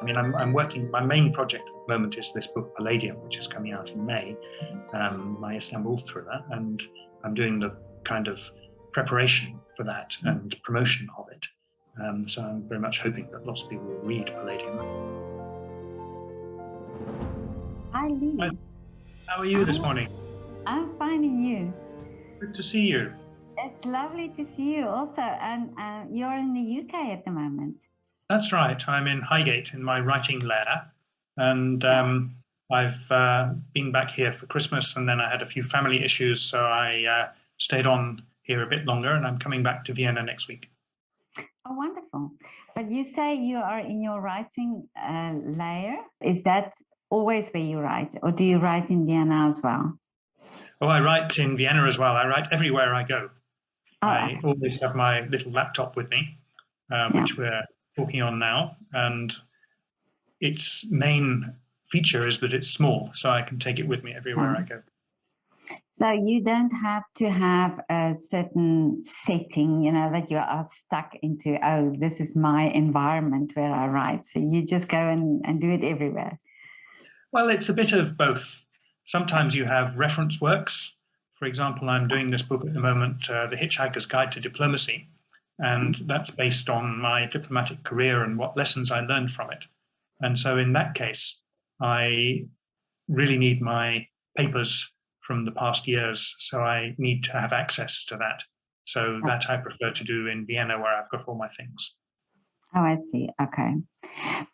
I mean, I'm working, my main project at the moment is this book, Palladium, which is coming out in May, my Istanbul thriller, and I'm doing the kind of preparation for that and promotion of it. So I'm very much hoping that lots of people will read Palladium. Hi, Leigh. Hi. How are you this morning? I'm fine, and you? Good to see you. It's lovely to see you also, and you're in the UK at the moment. That's right. I'm in Highgate in my writing lair, and I've been back here for Christmas, and then I had a few family issues, so I stayed on here a bit longer, and I'm coming back to Vienna next week. Oh, wonderful. But you say you are in your writing lair. Is that always where you write, or do you write in Vienna as well? Oh, I write in Vienna as well. I write everywhere I go. Oh, I always have my little laptop with me, which we're talking on now, and its main feature is that it's small, so I can take it with me everywhere I go. So you don't have to have a certain setting, you know, that you are stuck into, oh, this is my environment where I write. So you just go and do it everywhere. Well, it's a bit of both. Sometimes you have reference works. For example, I'm doing this book at the moment, The Hitchhiker's Guide to Diplomacy, and that's based on my diplomatic career and what lessons I learned from it. And so in that case, I really need my papers from the past years, so I need to have access to that. So that I prefer to do in Vienna, where I've got all my things. Oh, I see. Okay.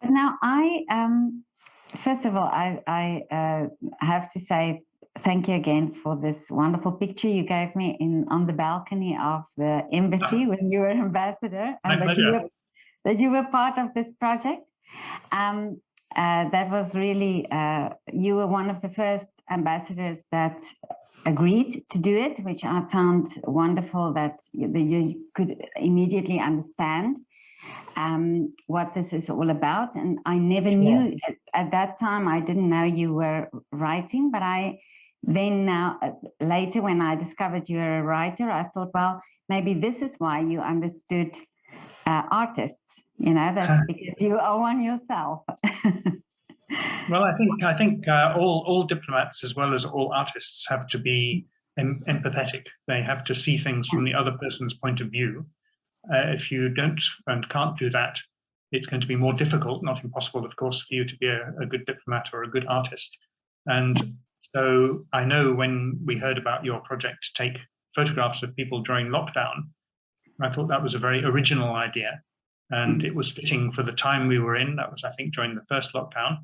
But now first of all, I have to say thank you again for this wonderful picture you gave me on the balcony of the embassy when you were ambassador, and that you were part of this project. That was really, you were one of the first ambassadors that agreed to do it, which I found wonderful, that you could immediately understand what this is all about. And I never knew at that time, I didn't know you were writing, but later when I discovered you were a writer, I thought, well, maybe this is why you understood artists, you know, that because you are one yourself. Well, I think all diplomats, as well as all artists, have to be empathetic. They have to see things from the other person's point of view. If you don't and can't do that, it's going to be more difficult, not impossible, of course, for you to be a good diplomat or a good artist. And so I know when we heard about your project to take photographs of people during lockdown, I thought that was a very original idea. And it was fitting for the time we were in. That was, I think, during the first lockdown.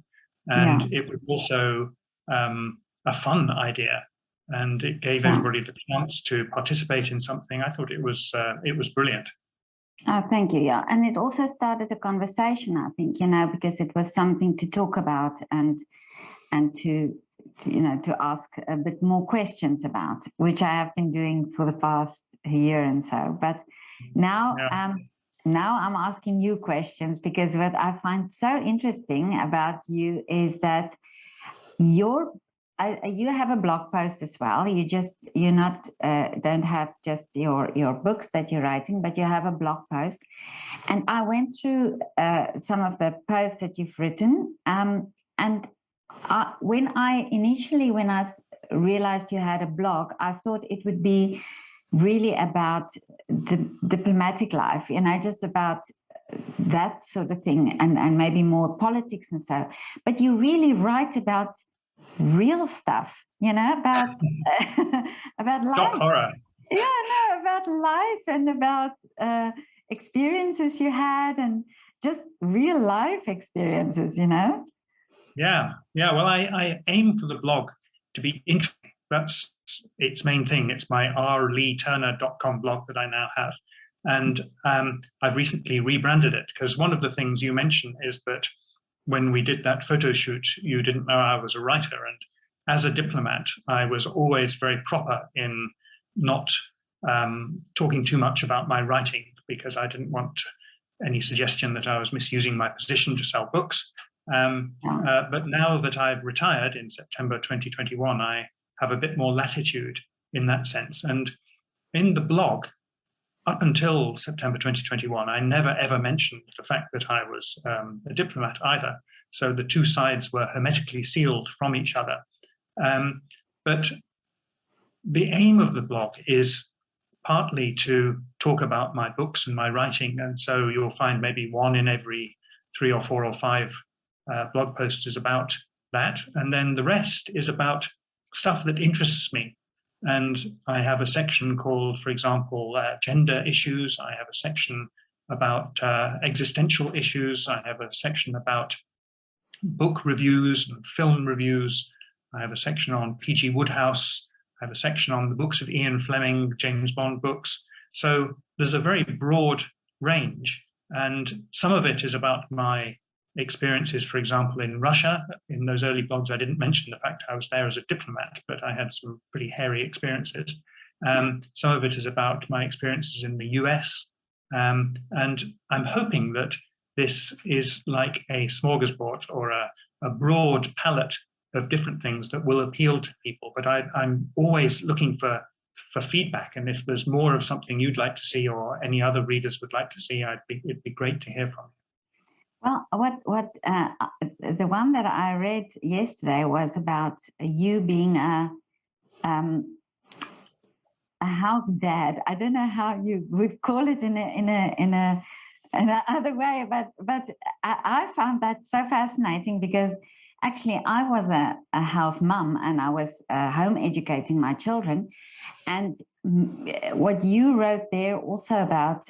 And it was also a fun idea. And it gave everybody the chance to participate in something. I thought it was brilliant. Oh, thank you. Yeah. And it also started a conversation, I think, you know, because it was something to talk about and to ask a bit more questions about, which I have been doing for the past year and so. But now, now I'm asking you questions, because what I find so interesting about you is that you have a blog post as well. You don't have just your books that you're writing, but you have a blog post. And I went through some of the posts that you've written. When I realized you had a blog, I thought it would be really about diplomatic life, you know, just about that sort of thing, and maybe more politics and so. But you really write about real stuff, you know, about about life. Shock horror. Yeah, no, about life and about experiences you had, and just real life experiences, you know. Yeah. Well, I aim for the blog to be interesting. That's its main thing. It's my rleighturner.com blog that I now have. And I've recently rebranded it, because one of the things you mentioned is that when we did that photo shoot, you didn't know I was a writer. And as a diplomat, I was always very proper in not talking too much about my writing, because I didn't want any suggestion that I was misusing my position to sell books. But now that I've retired in September 2021, I have a bit more latitude in that sense. And in the blog, up until September 2021, I never ever mentioned the fact that I was a diplomat either. So the two sides were hermetically sealed from each other. But the aim of the blog is partly to talk about my books and my writing. And so you'll find maybe one in every 3 or 4 or 5 blog posts is about that. And then the rest is about stuff that interests me. And I have a section called, for example, gender issues. I have a section about existential issues. I have a section about book reviews and film reviews. I have a section on P.G. Wodehouse. I have a section on the books of Ian Fleming, James Bond books. So there's a very broad range. And some of it is about my experiences, for example, in Russia. In those early blogs, I didn't mention the fact I was there as a diplomat, but I had some pretty hairy experiences. Some of it is about my experiences in the US. And I'm hoping that this is like a smorgasbord or a broad palette of different things that will appeal to people. But I'm always looking for feedback. And if there's more of something you'd like to see or any other readers would like to see, it'd be great to hear from you. Well, the one that I read yesterday was about you being a house dad. I don't know how you would call it in a other way, but I found that so fascinating because actually I was a house mum and I was home educating my children. And what you wrote there also about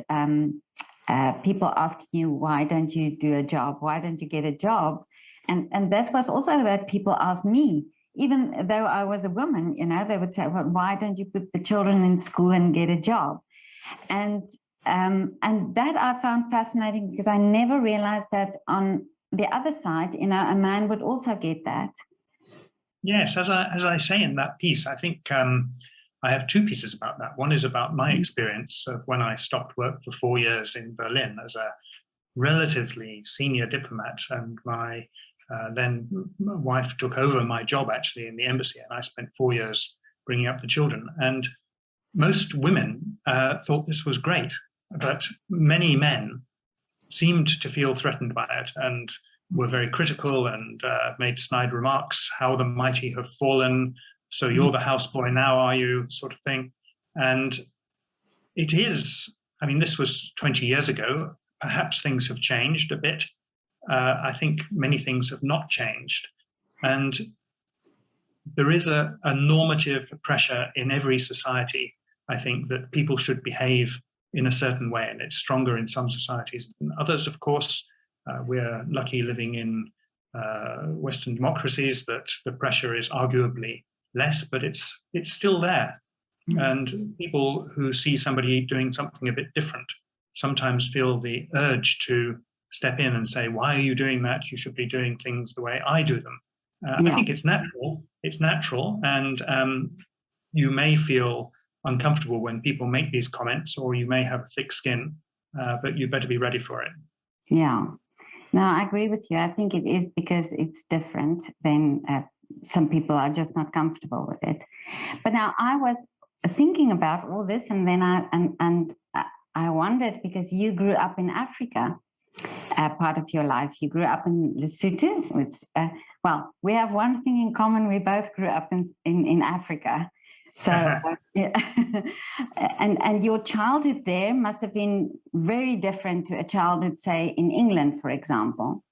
people asking you, why don't you do a job? Why don't you get a job? And that was also that people asked me, even though I was a woman, they would say, well, why don't you put the children in school and get a job? And that I found fascinating because I never realized that on the other side, a man would also get that. Yes, as I say in that piece, I think I have 2 pieces about that. One is about my experience of when I stopped work for 4 years in Berlin as a relatively senior diplomat, and my wife took over my job actually in the embassy, and I spent 4 years bringing up the children. And most women thought this was great, but many men seemed to feel threatened by it and were very critical and made snide remarks, how the mighty have fallen, so you're the houseboy now, are you, sort of thing. And it is, I mean, this was 20 years ago. Perhaps things have changed a bit. I think many things have not changed. And there is a normative pressure in every society, I think, that people should behave in a certain way, and it's stronger in some societies than others, of course. We're lucky living in Western democracies that the pressure is arguably less, but it's still there. And people who see somebody doing something a bit different sometimes feel the urge to step in and say, why are you doing that? You should be doing things the way I do them. I think it's natural. It's natural. And you may feel uncomfortable when people make these comments, or you may have a thick skin, but you better be ready for it. Yeah. No, I agree with you. I think it is because it's different than some people are just not comfortable with it. But now I was thinking about all this, and then I wondered, because you grew up in Africa, part of your life. You grew up in Lesotho. It's well, we have one thing in common. We both grew up in Africa. So, yeah. and your childhood there must have been very different to a childhood, say, in England, for example.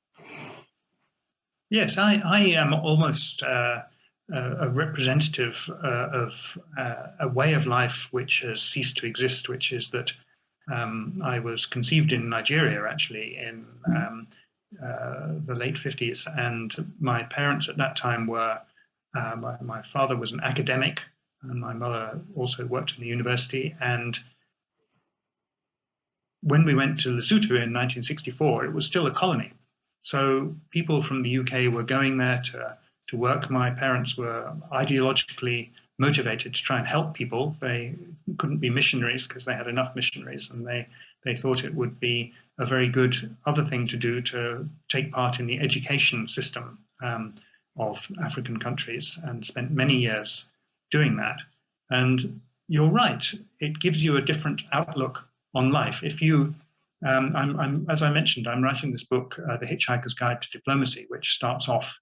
Yes, I am almost a representative of a way of life which has ceased to exist, which is that I was conceived in Nigeria, actually, in the late 50s. And my parents at that time were, my father was an academic, and my mother also worked in the university. And when we went to Lesotho in 1964, it was still a colony. So people from the UK were going there to work. My parents were ideologically motivated to try and help people. They couldn't be missionaries because they had enough missionaries, and they thought it would be a very good other thing to do to take part in the education system of African countries, and spent many years doing that. And you're right, it gives you a different outlook on life. If you, as I mentioned, I'm writing this book, The Hitchhiker's Guide to Diplomacy, which starts off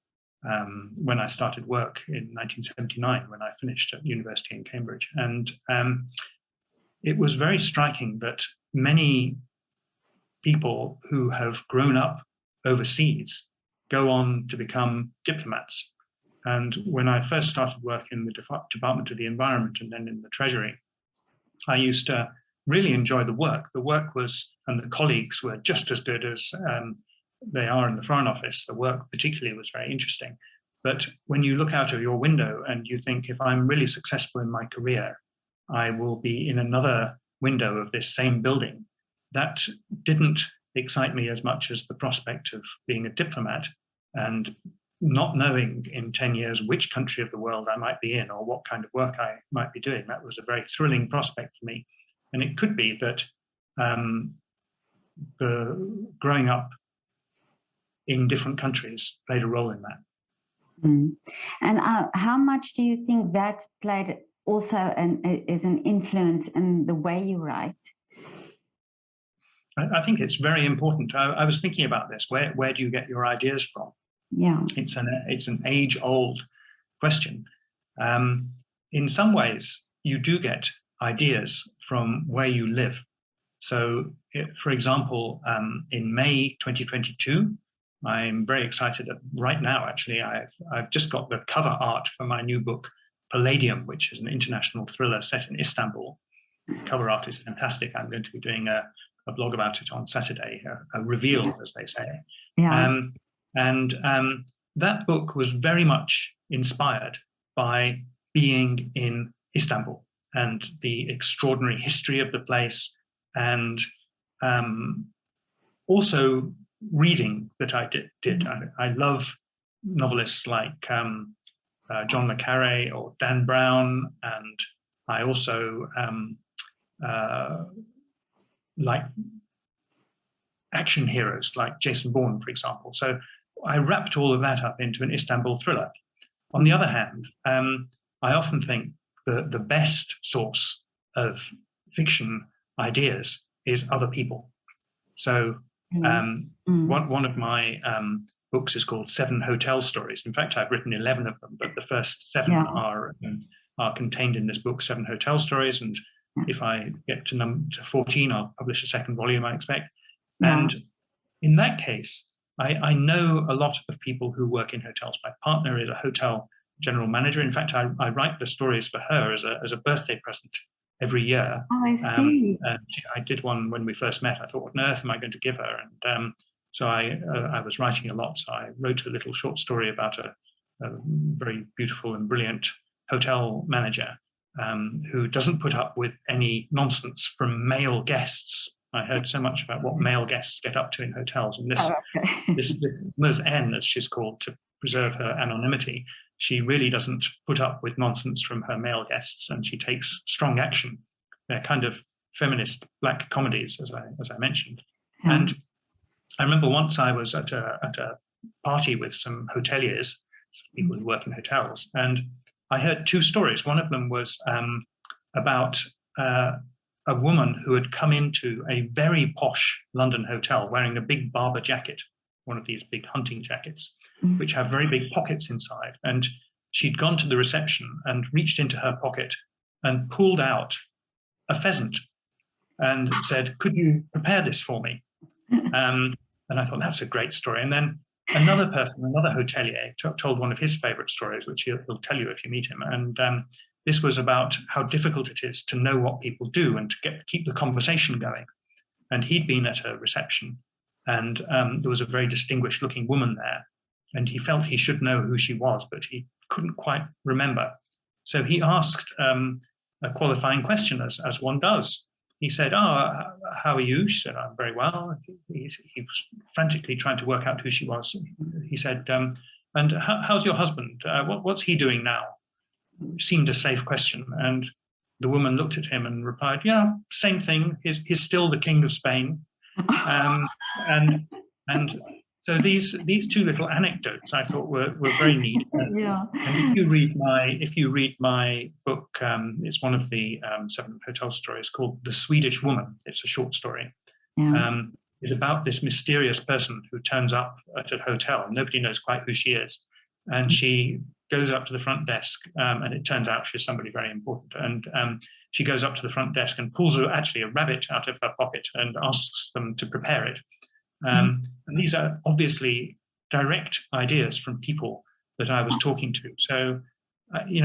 when I started work in 1979, when I finished at university in Cambridge. And it was very striking that many people who have grown up overseas go on to become diplomats. And when I first started work in the Department of the Environment and then in the Treasury, I used to really enjoy the work. The work was, and the colleagues were just as good as they are in the Foreign Office. The work particularly was very interesting. But when you look out of your window and you think, if I'm really successful in my career, I will be in another window of this same building, that didn't excite me as much as the prospect of being a diplomat and not knowing in 10 years which country of the world I might be in or what kind of work I might be doing. That was a very thrilling prospect for me. And it could be that the growing up in different countries played a role in that. Mm. And how much do you think that played also is an influence in the way you write? I think it's very important. I was thinking about this. Where do you get your ideas from? Yeah, it's an age-old question. In some ways, you do get ideas from where you live. So, for example, in May 2022, I'm very excited right now. Actually, I've just got the cover art for my new book, Palladium, which is an international thriller set in Istanbul. The cover art is fantastic. I'm going to be doing a blog about it on Saturday, a reveal, as they say. yeah. That book was very much inspired by being in Istanbul and the extraordinary history of the place, and also reading that I did. I love novelists like John le Carré or Dan Brown, and I also like action heroes like Jason Bourne, for example. So I wrapped all of that up into an Istanbul thriller. On the other hand, I often think the best source of fiction ideas is other people. So one of my books is called 7 Hotel Stories. In fact, I've written 11 of them, but the first 7 are contained in this book, 7 Hotel Stories. And if I get to 14, I'll publish a second volume, I expect. And in that case, I know a lot of people who work in hotels. My partner is a hotel general manager. In fact, I write the stories for her as a birthday present every year. Oh, I see. I did one when we first met. I thought, what on earth am I going to give her? And so I was writing a lot. So I wrote a little short story about a very beautiful and brilliant hotel manager who doesn't put up with any nonsense from male guests. I heard so much about what male guests get up to in hotels. And this Ms. N, as she's called, to preserve her anonymity, she really doesn't put up with nonsense from her male guests, and she takes strong action. They're kind of feminist black comedies, as I mentioned. Yeah. And I remember once I was at a party with some hoteliers, people who work in hotels, and I heard 2 stories. One of them was about a woman who had come into a very posh London hotel wearing a big Barber jacket, one of these big hunting jackets, which have very big pockets inside. And she'd gone to the reception and reached into her pocket and pulled out a pheasant and said, "Could you prepare this for me?" And I thought, that's a great story. And then another person, another hotelier, told one of his favorite stories, which he'll tell you if you meet him. And this was about how difficult it is to know what people do and to keep the conversation going. And he'd been at a reception, and there was a very distinguished looking woman there, and he felt he should know who she was, but he couldn't quite remember. So he asked a qualifying question, as one does. He said, "Oh, how are you?" She said, "I'm very well." He was frantically trying to work out who she was. He said, "And how's your husband? What's he doing now?" Seemed a safe question. And the woman looked at him and replied, "Yeah, same thing. He's still the king of Spain." And So these two little anecdotes I thought were very neat. Yeah. And if you read my book, it's one of the 7 hotel stories called The Swedish Woman. It's a short story. Yeah. Is about this mysterious person who turns up at a hotel. Nobody knows quite who she is. And she goes up to the front desk, and it turns out she's somebody very important. And she goes up to the front desk and pulls actually a rabbit out of her pocket and asks them to prepare it. And these are obviously direct ideas from people that I was talking to. So,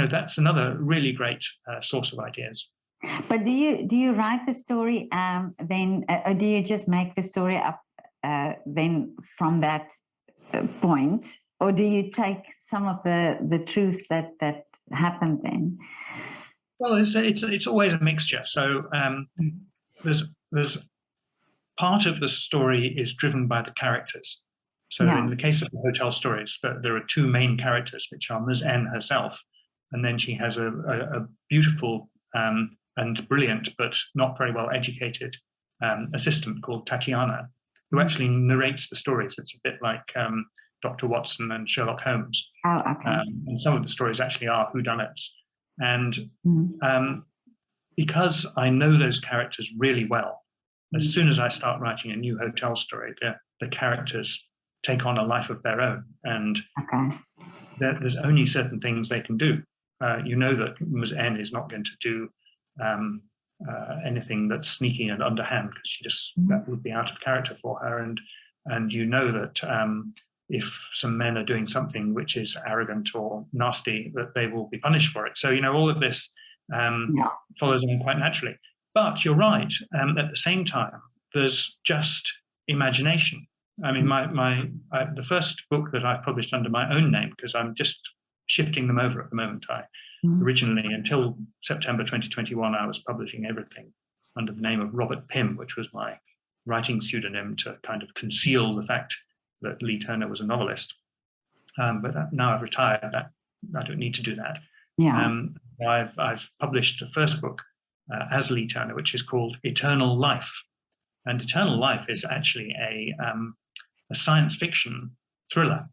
that's another really great source of ideas. But do you write the story then, or do you just make the story up then from that point, or do you take some of the truth that happened then? Well, it's always a mixture. So there's part of the story is driven by the characters. So in the case of the hotel stories, there are 2 main characters, which are Ms. N herself, and then she has a beautiful and brilliant, but not very well educated assistant called Tatiana, who actually narrates the stories. It's a bit like Dr. Watson and Sherlock Holmes. Oh, okay. And some of the stories actually are whodunits. And because I know those characters really well, as soon as I start writing a new hotel story, the characters take on a life of their own. And there's only certain things they can do. You know that Ms. N is not going to do anything that's sneaky and underhand, because that would be out of character for her. And you know that if some men are doing something which is arrogant or nasty, that they will be punished for it. So, all of this follows on quite naturally. But you're right. At the same time, there's just imagination. I mean, the first book that I've published under my own name, because I'm just shifting them over at the moment. Originally, until September 2021, I was publishing everything under the name of Robert Pimm, which was my writing pseudonym to kind of conceal the fact that Leigh Turner was a novelist. But now I've retired, that I don't need to do that. I've published the first book as Leigh Turner, which is called Eternal Life. And Eternal Life is actually a science fiction thriller,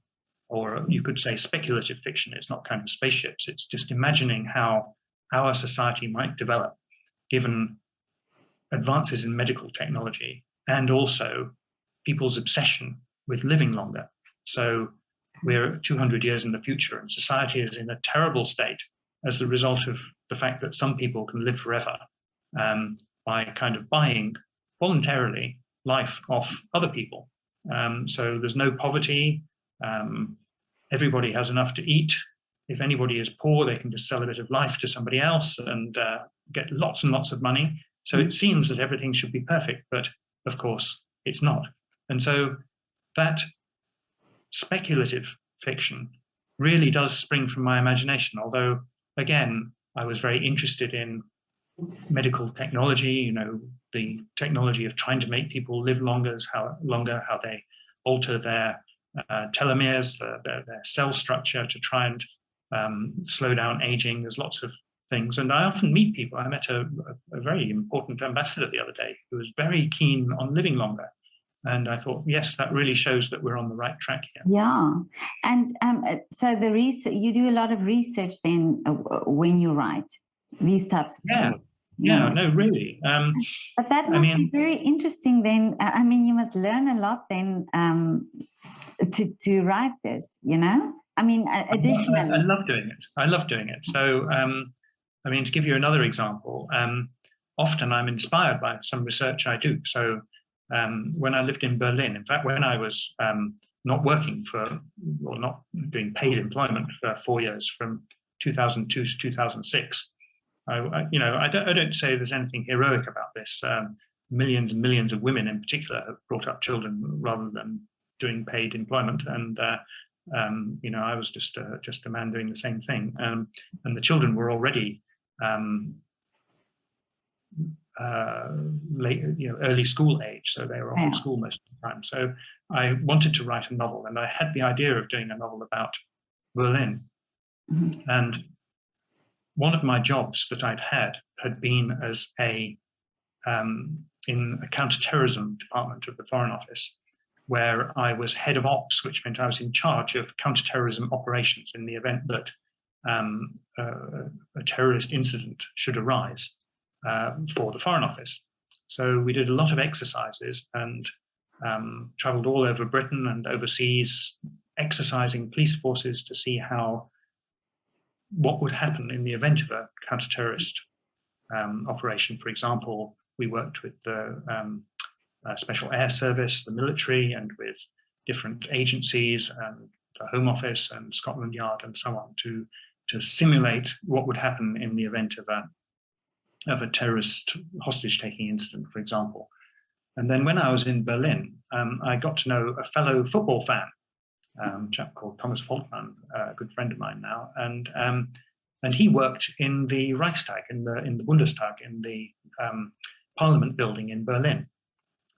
or you could say speculative fiction. It's not kind of spaceships. It's just imagining how our society might develop given advances in medical technology and also people's obsession with living longer. So we're 200 years in the future and society is in a terrible state as the result of the fact that some people can live forever by kind of buying voluntarily life off other people. So there's no poverty. Everybody has enough to eat. If anybody is poor, they can just sell a bit of life to somebody else and get lots and lots of money. So it seems that everything should be perfect, but of course it's not. And so that speculative fiction really does spring from my imagination, although, again, I was very interested in medical technology, the technology of trying to make people live longer, how they alter their telomeres, their cell structure to try and slow down aging. There's lots of things. And I often meet people. I met a very important ambassador the other day who was very keen on living longer. And I thought, yes, that really shows that we're on the right track here. Yeah. And so you do a lot of research then when you write these types of stories. Yeah, no, really. But that must be very interesting then. I mean, you must learn a lot then to write this, I mean, additionally. I love doing it. So, to give you another example, often I'm inspired by some research I do. So when I lived in Berlin, in fact, when I was not working or not doing paid employment for 4 years, from 2002 to 2006, I don't say there's anything heroic about this. Millions and millions of women in particular have brought up children rather than doing paid employment. And, I was just a man doing the same thing. And the children were already early school age. So they were off at school most of the time. So I wanted to write a novel, and I had the idea of doing a novel about Berlin. Mm-hmm. And one of my jobs that I'd had been as in a counterterrorism department of the Foreign Office. where I was head of ops, which meant I was in charge of counterterrorism operations in the event that a terrorist incident should arise for the Foreign Office. So we did a lot of exercises and traveled all over Britain and overseas, exercising police forces to see what would happen in the event of a counter-terrorist operation. For example, we worked with the Special Air Service, the military, and with different agencies and the Home Office and Scotland Yard and so on to simulate what would happen in the event of a terrorist hostage-taking incident, for example. And then when I was in Berlin, I got to know a fellow football fan, a chap called Thomas Volkmann, a good friend of mine now, and he worked in the Reichstag, in the Bundestag, in the Parliament building in Berlin.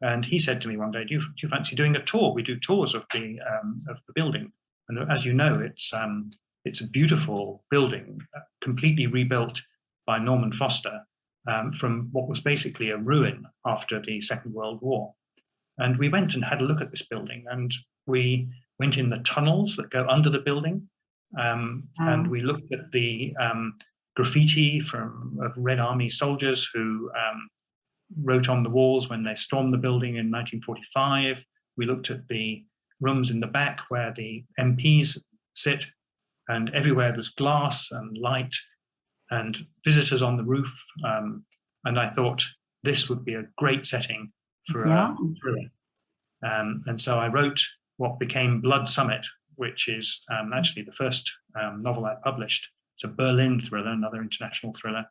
And he said to me one day, "Do you fancy doing a tour? We do tours of the building." And as you know, it's a beautiful building, completely rebuilt by Norman Foster from what was basically a ruin after the Second World War. And we went and had a look at this building, and we went in the tunnels that go under the building, and we looked at the graffiti of Red Army soldiers who wrote on the walls when they stormed the building in 1945. We looked at the rooms in the back where the MPs sit, and everywhere there's glass and light and visitors on the roof. And I thought this would be a great setting for a thriller. And so I wrote what became Blood Summit, which is actually the first novel I published. It's a Berlin thriller, another international thriller.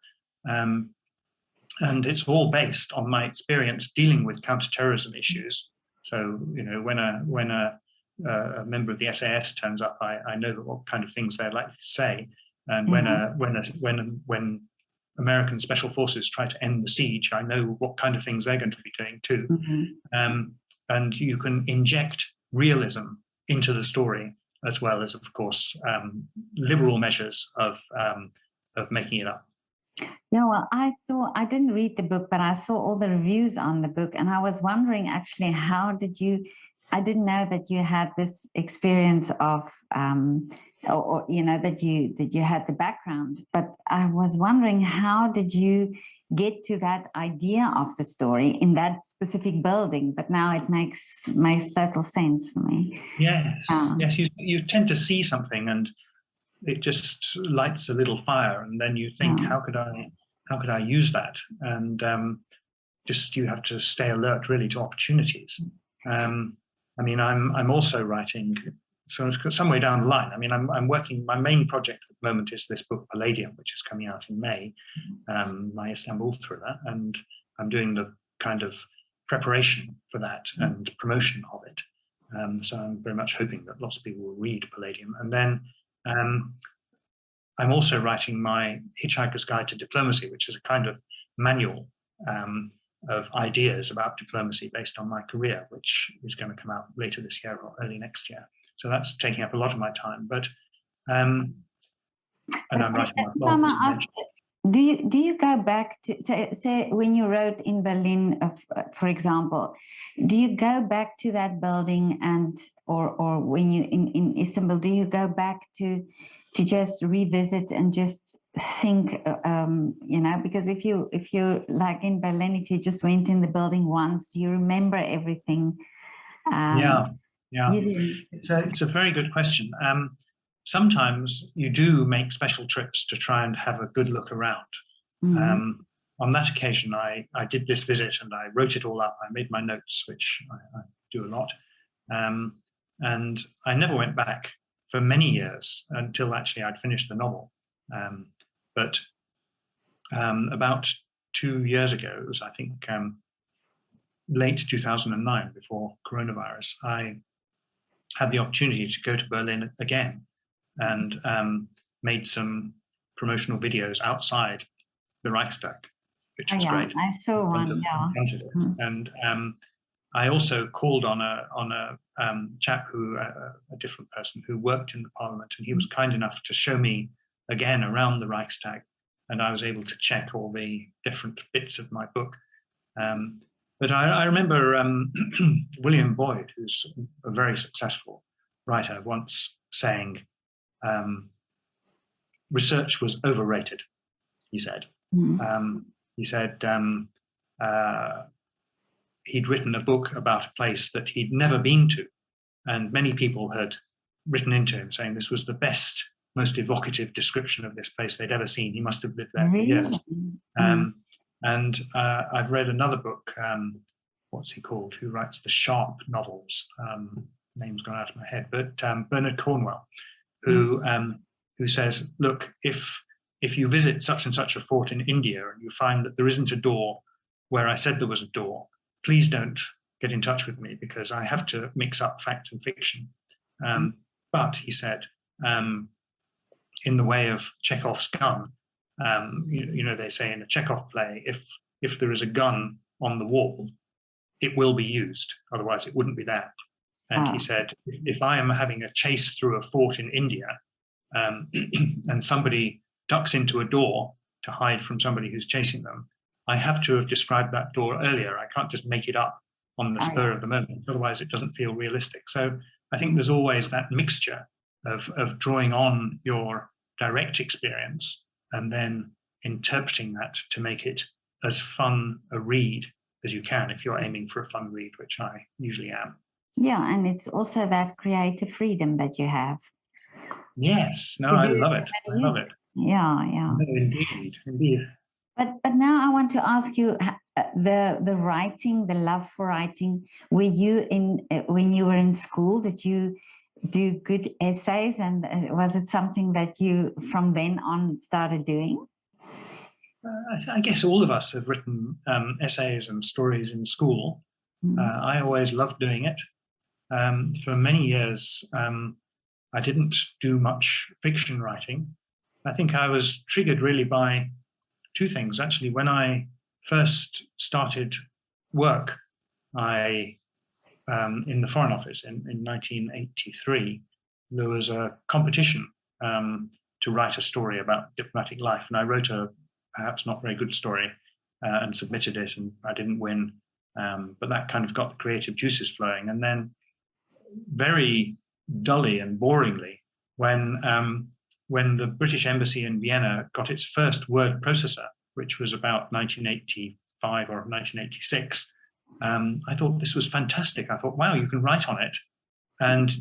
And it's all based on my experience dealing with counterterrorism issues. So, you know, when a member of the SAS turns up, I know what kind of things they're likely to say. And when American special forces try to end the siege, I know what kind of things they're going to be doing too. And you can inject realism into the story, as well as, of course, liberal measures of making it up. Yeah, well, I didn't read the book, but I saw all the reviews on the book, and I was wondering actually, I didn't know that you had this experience of, or you know, that you had the background, but I was wondering, how did you get to that idea of the story in that specific building? But now it makes total sense for me. Yes, yes, you tend to see something and it just lights a little fire, and then you think, how could I use that? And just you have to stay alert really to opportunities. I mean, I'm also writing, so some way down the line. I mean, I'm working. My main project at the moment is this book Palladium, which is coming out in May, my Istanbul thriller, and I'm doing the kind of preparation for that and promotion of it. So I'm very much hoping that lots of people will read Palladium, and then I'm also writing my Hitchhiker's Guide to Diplomacy, which is a kind of manual of ideas about diplomacy based on my career, which is going to come out later this year or early next year. So that's taking up a lot of my time. But and I'm writing my blog. Do you go back to say when you wrote in Berlin, for example, do you go back to that building or when you in Istanbul, do you go back to just revisit and just think, you know, because if you're like in Berlin, if you just went in the building once, do you remember everything? Yeah. It's a very good question. Sometimes you do make special trips to try and have a good look around. On that occasion, I did this visit and I wrote it all up. I made my notes, which I do a lot. And I never went back for many years until actually I'd finished the novel. But about 2 years ago, it was, I think, late 2009, before coronavirus, I had the opportunity to go to Berlin again and made some promotional videos outside the Reichstag, which was great. I saw one. And I also called on a chap a different person who worked in the parliament, and he was kind enough to show me again around the Reichstag, and I was able to check all the different bits of my book. But I remember William Boyd, who's a very successful writer, once saying, research was overrated, he said. He said he'd written a book about a place that he'd never been to, and many people had written into him saying this was the best, most evocative description of this place they'd ever seen. He must have lived there for years. And I've read another book, what's he called, who writes the Sharp novels, name's gone out of my head, but Bernard Cornwell, who says, look, if you visit such and such a fort in India and you find that there isn't a door where I said there was a door, please don't get in touch with me because I have to mix up fact and fiction. But he said, in the way of Chekhov's gun, you know, they say in a Chekhov play, if there is a gun on the wall, it will be used, otherwise it wouldn't be there. And he said, if I am having a chase through a fort in India, and somebody ducks into a door to hide from somebody who's chasing them, I have to have described that door earlier. I can't just make it up on the spur of the moment, otherwise it doesn't feel realistic. So I think there's always that mixture of drawing on your direct experience and then interpreting that to make it as fun a read as you can, if you're aiming for a fun read, which I usually am. Yeah, and it's also that creative freedom that you have. Yes, no, I love it. I love it. Yeah. No, indeed. But now I want to ask you, the writing, the love for writing. Were you when you were in school? Did you do good essays, and was it something that you from then on started doing? I guess all of us have written essays and stories in school. I always loved doing it. For many years, I didn't do much fiction writing. I think I was triggered really by two things. Actually, when I first started work, in the Foreign Office in 1983, there was a competition to write a story about diplomatic life, and I wrote a perhaps not very good story and submitted it, and I didn't win, but that kind of got the creative juices flowing. And then very dully and boringly, when the British Embassy in Vienna got its first word processor, which was about 1985 or 1986, I thought this was fantastic. I thought, wow, you can write on it. And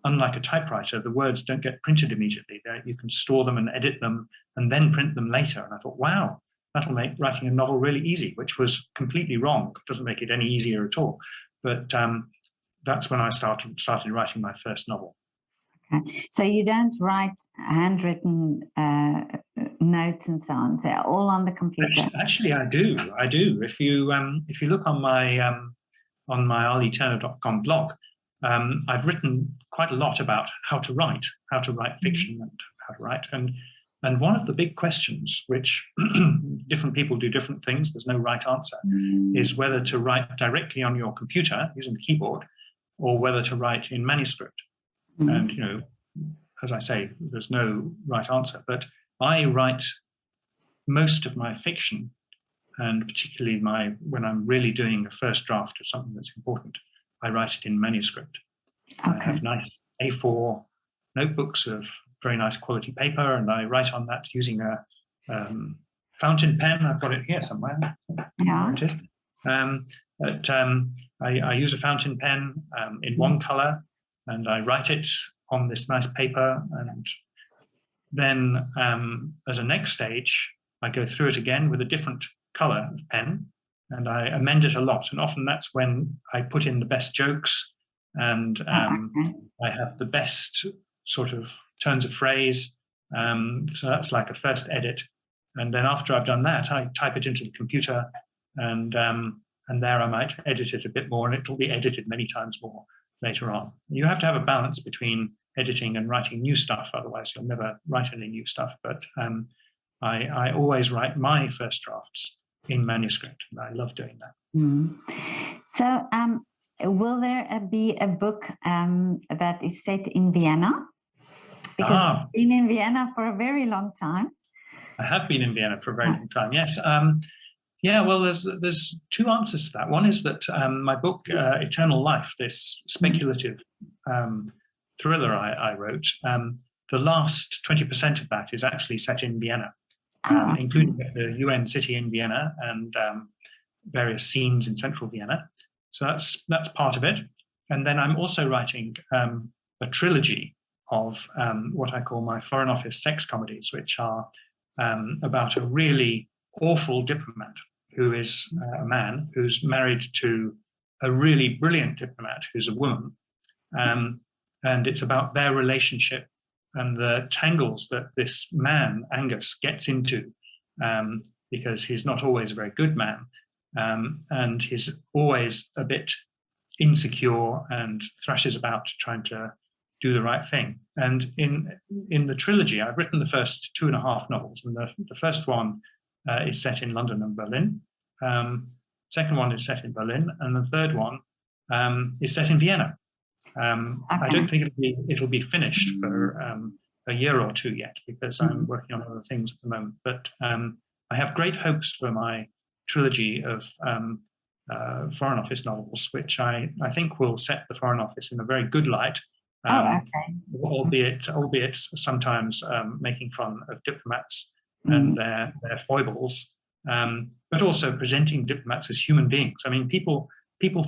unlike a typewriter, the words don't get printed immediately. You can store them and edit them and then print them later. And I thought, wow, that'll make writing a novel really easy, which was completely wrong. It doesn't make it any easier at all. But that's when I started writing my first novel. Okay. So you don't write handwritten notes and so on. They're all on the computer. Actually, I do. If you look on my leigh-turner.com blog, I've written quite a lot about how to write fiction and how to write. And one of the big questions, which different people do different things, there's no right answer, is whether to write directly on your computer using the keyboard or whether to write in manuscript. And, you know, as I say, there's no right answer, but I write most of my fiction, and particularly when I'm really doing a first draft of something that's important, I write it in manuscript. Okay. I have nice A4 notebooks of very nice quality paper, and I write on that using a fountain pen. I've got it here somewhere. Yeah. There it is. I use a fountain pen in one color, and I write it on this nice paper. And then as a next stage, I go through it again with a different color of pen, and I amend it a lot. And often that's when I put in the best jokes, and I have the best sort of turns of phrase. So that's like a first edit. And then after I've done that, I type it into the computer, and there I might edit it a bit more, and it will be edited many times more later on. You have to have a balance between editing and writing new stuff, otherwise you'll never write any new stuff. But I always write my first drafts in manuscript, and I love doing that. So will there be a book that is set in Vienna? Because I've been in Vienna for a very long time. I have been in Vienna for a very long time, yes. Yeah, well, there's two answers to that. One is that my book, Eternal Life, this speculative thriller I wrote, the last 20% of that is actually set in Vienna, including the UN city in Vienna and various scenes in central Vienna. So that's part of it. And then I'm also writing a trilogy of what I call my Foreign Office sex comedies, which are about a really awful diplomat who is a man who's married to a really brilliant diplomat who's a woman. And it's about their relationship and the tangles that this man, Angus, gets into, because he's not always a very good man. And he's always a bit insecure and thrashes about trying to do the right thing. And in the trilogy, I've written the first 2.5 novels, and the first one is set in London and Berlin. Second one is set in Berlin, and the third one is set in Vienna. I don't think it'll be finished for a year or two yet, because I'm working on other things at the moment. But I have great hopes for my trilogy of Foreign Office novels, which I think will set the Foreign Office in a very good light. Albeit sometimes making fun of diplomats and their foibles, but also presenting diplomats as human beings. I mean, people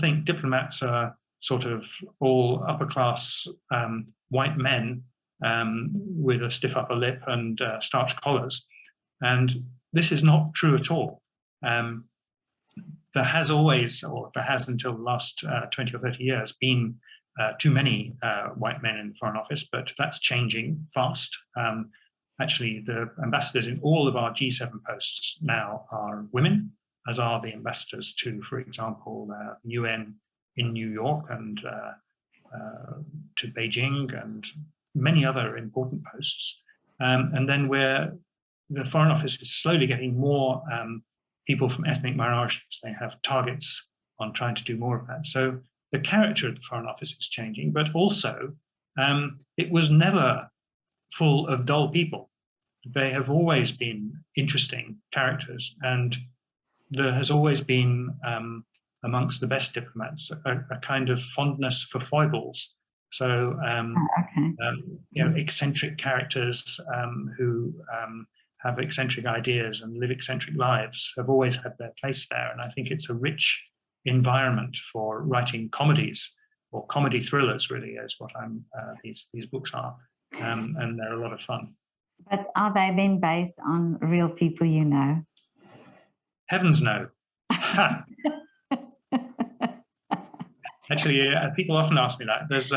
think diplomats are sort of all upper class white men with a stiff upper lip and starched collars, and this is not true at all. There has always, or there has until the last 20 or 30 years, been too many white men in the Foreign Office, but that's changing fast. Actually, the ambassadors in all of our G7 posts now are women, as are the ambassadors to, for example, the UN in New York and to Beijing and many other important posts. And then the Foreign Office is slowly getting more people from ethnic minorities. They have targets on trying to do more of that. So the character of the Foreign Office is changing, but also it was never full of dull people. They have always been interesting characters, and there has always been, amongst the best diplomats, a kind of fondness for foibles. So, eccentric characters who have eccentric ideas and live eccentric lives have always had their place there. And I think it's a rich environment for writing comedies, or comedy thrillers, really, is what these books are, and they're a lot of fun. But are they then based on real people you know? Heavens no. Actually, people often ask me that. There's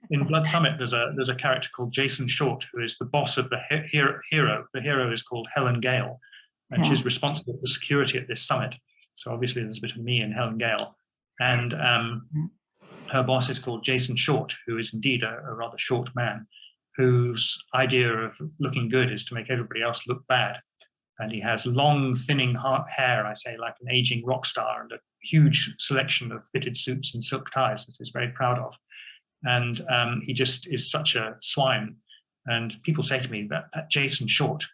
in Blood Summit, there's a character called Jason Short, who is the boss of the hero. The hero is called Helen Gale, and she's responsible for security at this summit. So obviously there's a bit of me and Helen Gale. And her boss is called Jason Short, who is indeed a rather short man, whose idea of looking good is to make everybody else look bad. And he has long, thinning hair, I say, like an aging rock star, and a huge selection of fitted suits and silk ties that he's very proud of. And he just is such a swine. And people say to me that Jason Short,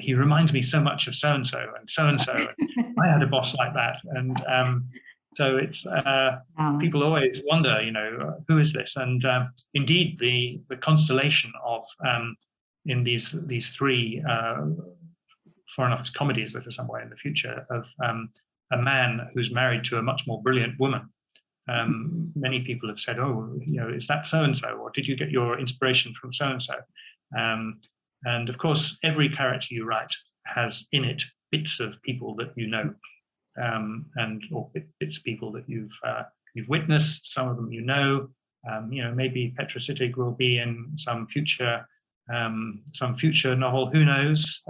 he reminds me so much of so-and-so and so-and-so. I had a boss like that. And so it's people always wonder, who is this? And indeed, the constellation of in these three Foreign Office comedies that are somewhere in the future of a man who's married to a much more brilliant woman. Many people have said, "Oh, is that so-and-so, or did you get your inspiration from so-and-so?" And of course, every character you write has in it bits of people that you know, or bits of people that you've witnessed. Some of them maybe Petra Sittig will be in some future novel. Who knows?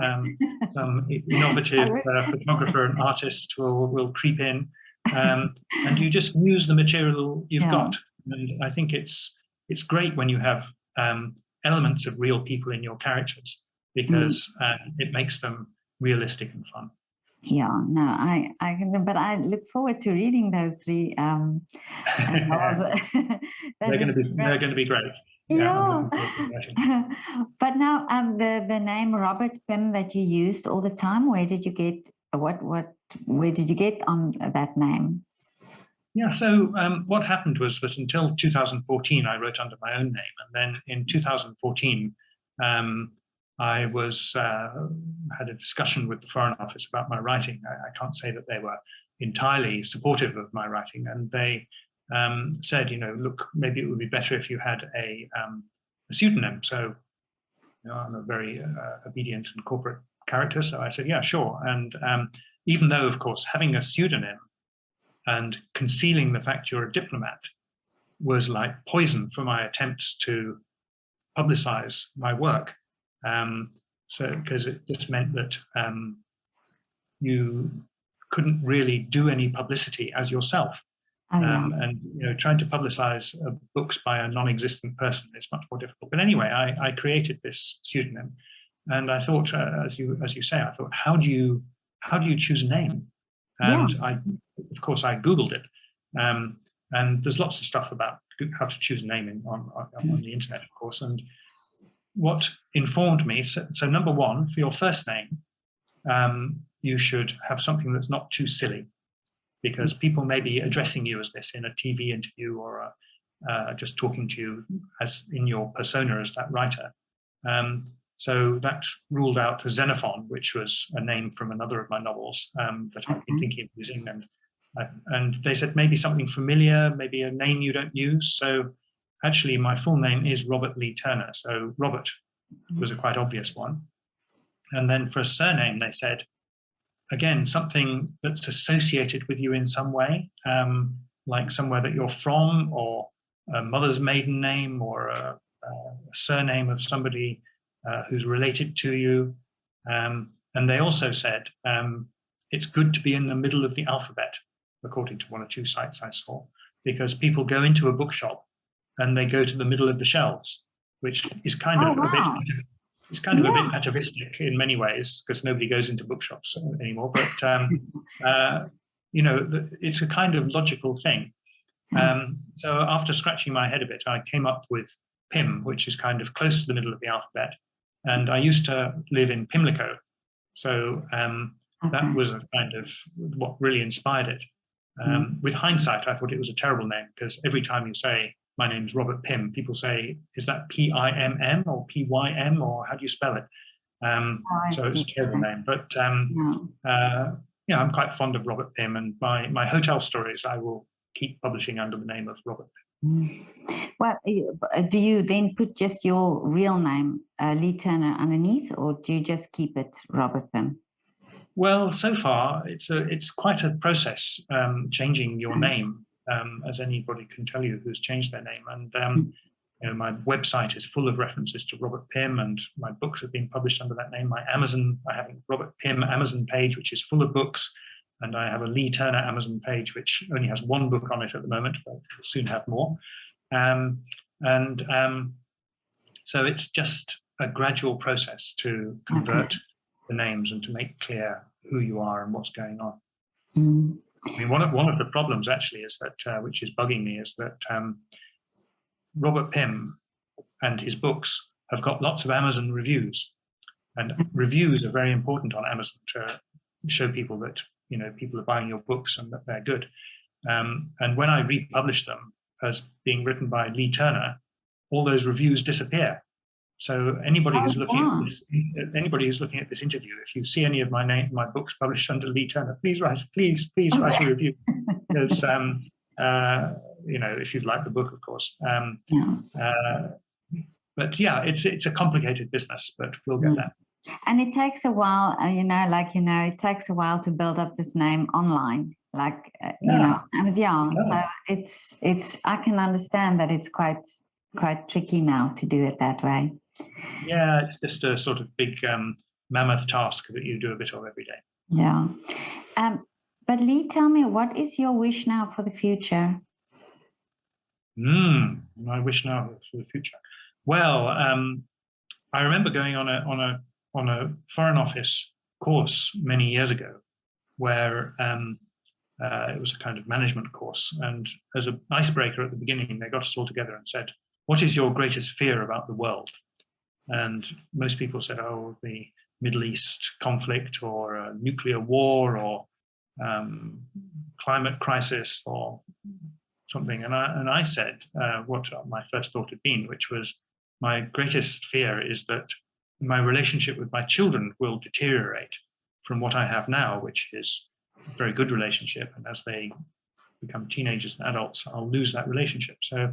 Some innovative photographer and artist will creep in, and you just use the material you've got. And I think it's great when you have elements of real people in your characters, because it makes them realistic and fun. Yeah, no, I can, but I look forward to reading those three novels. They're going to be great. Yeah. But now, the name Robert Pimm that you used all the time, where did you get? What where did you get on that name? Yeah, so what happened was that until 2014, I wrote under my own name. And then in 2014, I had a discussion with the Foreign Office about my writing. I can't say that they were entirely supportive of my writing. And they said, look, maybe it would be better if you had a pseudonym. So I'm a very obedient and corporate character. So I said, yeah, sure. And even though, of course, having a pseudonym and concealing the fact you're a diplomat was like poison for my attempts to publicize my work. Because it just meant that you couldn't really do any publicity as yourself. Oh, yeah. And trying to publicize books by a non-existent person is much more difficult. But anyway, I created this pseudonym, and I thought, as you say, I thought, how do you choose a name? And Yeah. Of course, I Googled it, and there's lots of stuff about how to choose a name on the internet, of course. And what informed me, so number one, for your first name, you should have something that's not too silly, because people may be addressing you as this in a TV interview or just talking to you as in your persona as that writer. So that ruled out Xenophon, which was a name from another of my novels that I've been thinking of using. And they said maybe something familiar, maybe a name you don't use. So actually, my full name is Robert Leigh Turner. So Robert was a quite obvious one. And then for a surname, they said, again, something that's associated with you in some way, like somewhere that you're from, or a mother's maiden name, or a surname of somebody who's related to you. And they also said it's good to be in the middle of the alphabet, according to one or two sites I saw, because people go into a bookshop and they go to the middle of the shelves, which is kind of a bit. It's kind of a bit atavistic in many ways, because nobody goes into bookshops anymore. But it's a kind of logical thing. So after scratching my head a bit, I came up with Pimm, which is kind of close to the middle of the alphabet. And I used to live in Pimlico, so that was a kind of what really inspired it. With hindsight, I thought it was a terrible name, because every time you say, my name's Robert Pimm, people say, is that P-I-M-M or P-Y-M, or how do you spell it? So it's a terrible name. But I'm quite fond of Robert Pimm, and my hotel stories I will keep publishing under the name of Robert Pimm. Well, do you then put just your real name, Leigh Turner, underneath, or do you just keep it Robert Pimm? Well, so far it's quite a process, changing your name, as anybody can tell you who's changed their name. And my website is full of references to Robert Pimm, and my books have been published under that name. I have a Robert Pimm Amazon page, which is full of books, and I have a Leigh Turner Amazon page, which only has one book on it at the moment, but will soon have more. So it's just a gradual process to convert the names and to make clear who you are and what's going on. I mean, one of the problems actually is that, which is bugging me, is that Robert Pimm and his books have got lots of Amazon reviews, and reviews are very important on Amazon to show people that people are buying your books and that they're good. And when I republish them as being written by Leigh Turner, all those reviews disappear. So anybody who's looking at this interview, if you see any of my books published under Leigh Turner, please write a review, because if you'd like the book, of course. But yeah, it's a complicated business, but we'll get there. And it takes a while, it takes a while to build up this name online, So it's I can understand that it's quite tricky now to do it that way. Yeah, it's just a sort of big mammoth task that you do a bit of every day. Yeah. But Leigh, tell me, what is your wish now for the future? My wish now for the future. Well, I remember going on a Foreign Office course many years ago, where it was a kind of management course, and as an icebreaker at the beginning, they got us all together and said, "What is your greatest fear about the world?" And most people said, "Oh, the Middle East conflict, or a nuclear war, or climate crisis or something. And I said what my first thought had been, which was, my greatest fear is that my relationship with my children will deteriorate from what I have now, which is a very good relationship. And as they become teenagers and adults, I'll lose that relationship. So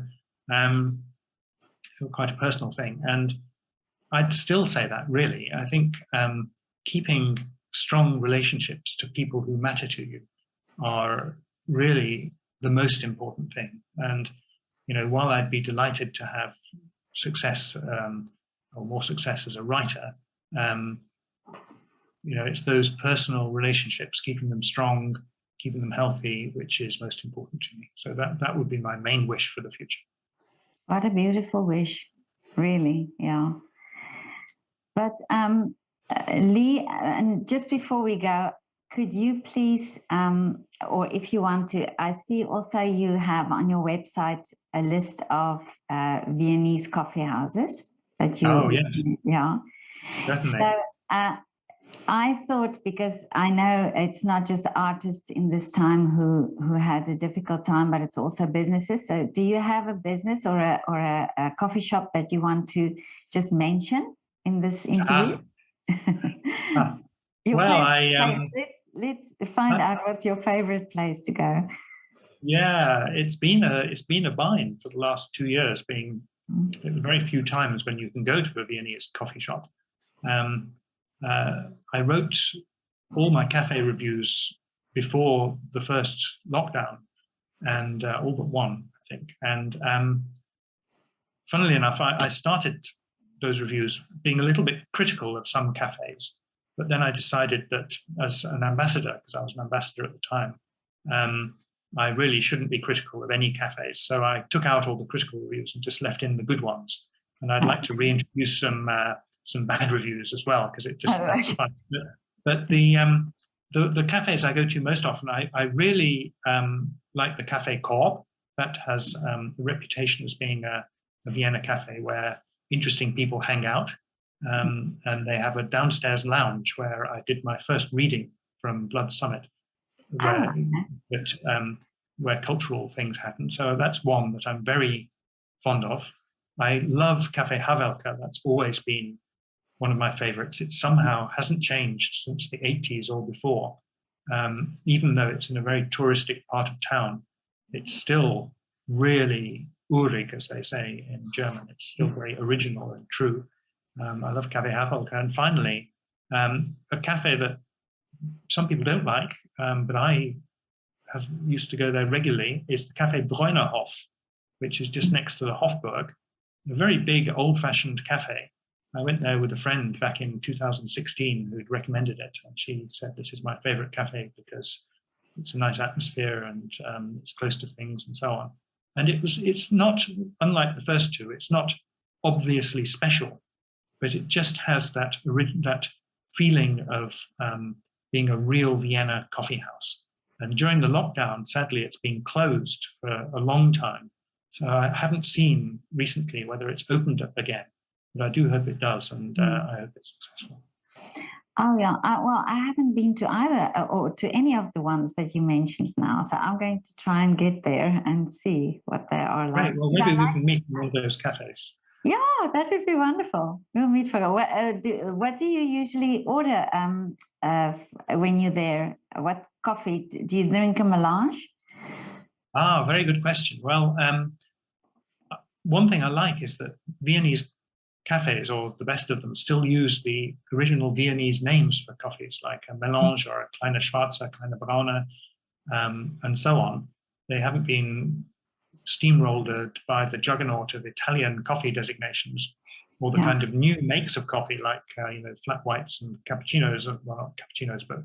quite a personal thing. And I'd still say that, really. I think keeping strong relationships to people who matter to you are really the most important thing. And, you know, while I'd be delighted to have success or more success as a writer, you know, it's those personal relationships, keeping them strong, keeping them healthy, which is most important to me. So that would be my main wish for the future. What a beautiful wish, really, yeah. But Leigh, and just before we go, could you please, or if you want to, I see also you have on your website a list of Viennese coffee houses that you, oh, yes. Yeah. Certainly. So I thought, because I know it's not just artists in this time who had a difficult time, but it's also businesses. So do you have a business or a coffee shop that you want to just mention in this interview? Well, let's find out what's your favorite place to go. Yeah, it's been a bind for the last 2 years, being very few times when you can go to a Viennese coffee shop. I wrote all my cafe reviews before the first lockdown, and all but one, I think. And funnily enough, I started those reviews being a little bit critical of some cafes, but then I decided that as an ambassador, because I was an ambassador at the time, I really shouldn't be critical of any cafes. So I took out all the critical reviews and just left in the good ones. And I'd like to reintroduce some bad reviews as well, because it just that's fun. But the cafes I go to most often, I really like the Cafe Korb. That has a reputation as being a Vienna cafe where interesting people hang out. And they have a downstairs lounge where I did my first reading from Blood Summit, where cultural things happen. So that's one that I'm very fond of. I love Cafe Havelka. That's always been one of my favorites. It somehow hasn't changed since the 80s or before. Even though it's in a very touristic part of town, it's still really urig, as they say in German. It's still very original and true. I love Cafe Havelka. And finally, a cafe that some people don't like, but I have used to go there regularly, is the Cafe Bruynehoff, which is just next to the Hofburg, a very big old-fashioned cafe. I went there with a friend back in 2016 who had recommended it, and she said, this is my favorite cafe because it's a nice atmosphere and it's close to things and so on. And it's not, unlike the first two, it's not obviously special, but it just has that feeling of being a real Vienna coffee house. And during the lockdown, sadly, it's been closed for a long time. So I haven't seen recently whether it's opened up again, but I do hope it does, and I hope it's successful. Oh, yeah. Well, I haven't been to either or to any of the ones that you mentioned now. So I'm going to try and get there and see what they are like. Right. Well, maybe we can meet in one of those cafes. Yeah, that would be wonderful. We'll meet for what do you usually order when you're there? What coffee? Do you drink a melange? Ah, very good question. Well, one thing I like is that Viennese cafes, or the best of them, still use the original Viennese names for coffees, like a melange or a kleine schwarze, kleine braune, and so on. They haven't been steamrolled by the juggernaut of Italian coffee designations, or the kind of new makes of coffee, like flat whites and cappuccinos, well, not cappuccinos, but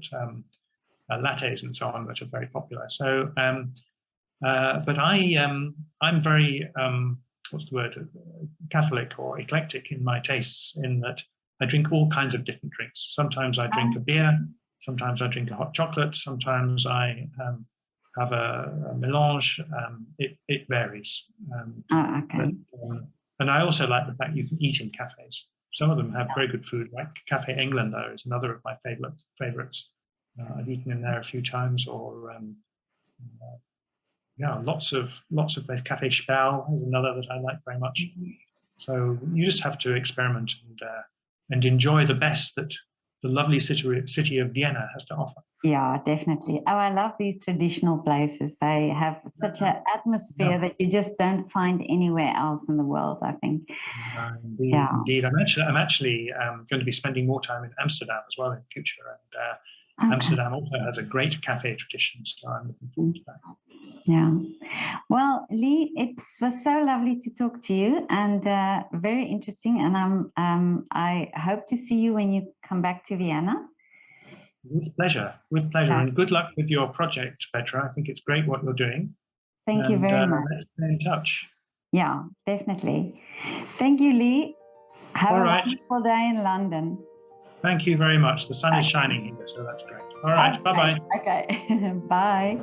lattes and so on, that are very popular. So, but I'm very what's the word, Catholic or eclectic in my tastes, in that I drink all kinds of different drinks. Sometimes I drink a beer, sometimes I drink a hot chocolate, sometimes I have a melange. It varies. Okay. But, and I also like the fact you can eat in cafes. Some of them have very good food, like Cafe Englander is another of my favorites. I've eaten in there a few times, or yeah, lots of places. Cafe Spal is another that I like very much. So you just have to experiment and enjoy the best that the lovely city of Vienna has to offer. Yeah, definitely. Oh, I love these traditional places. They have such an atmosphere that you just don't find anywhere else in the world, I think. Indeed. I'm actually going to be spending more time in Amsterdam as well in the future, and Amsterdam also has a great cafe tradition, so I'm looking forward to that. Yeah. Well, Leigh, it was so lovely to talk to you, and very interesting. And I hope to see you when you come back to Vienna. With pleasure, and good luck with your project, Petra. I think it's great what you're doing. Thank you very much. Let's stay in touch. Yeah, definitely. Thank you, Leigh. Have a wonderful day in London. Thank you very much. The sun is shining here, so that's great. All right, bye-bye. Okay, bye.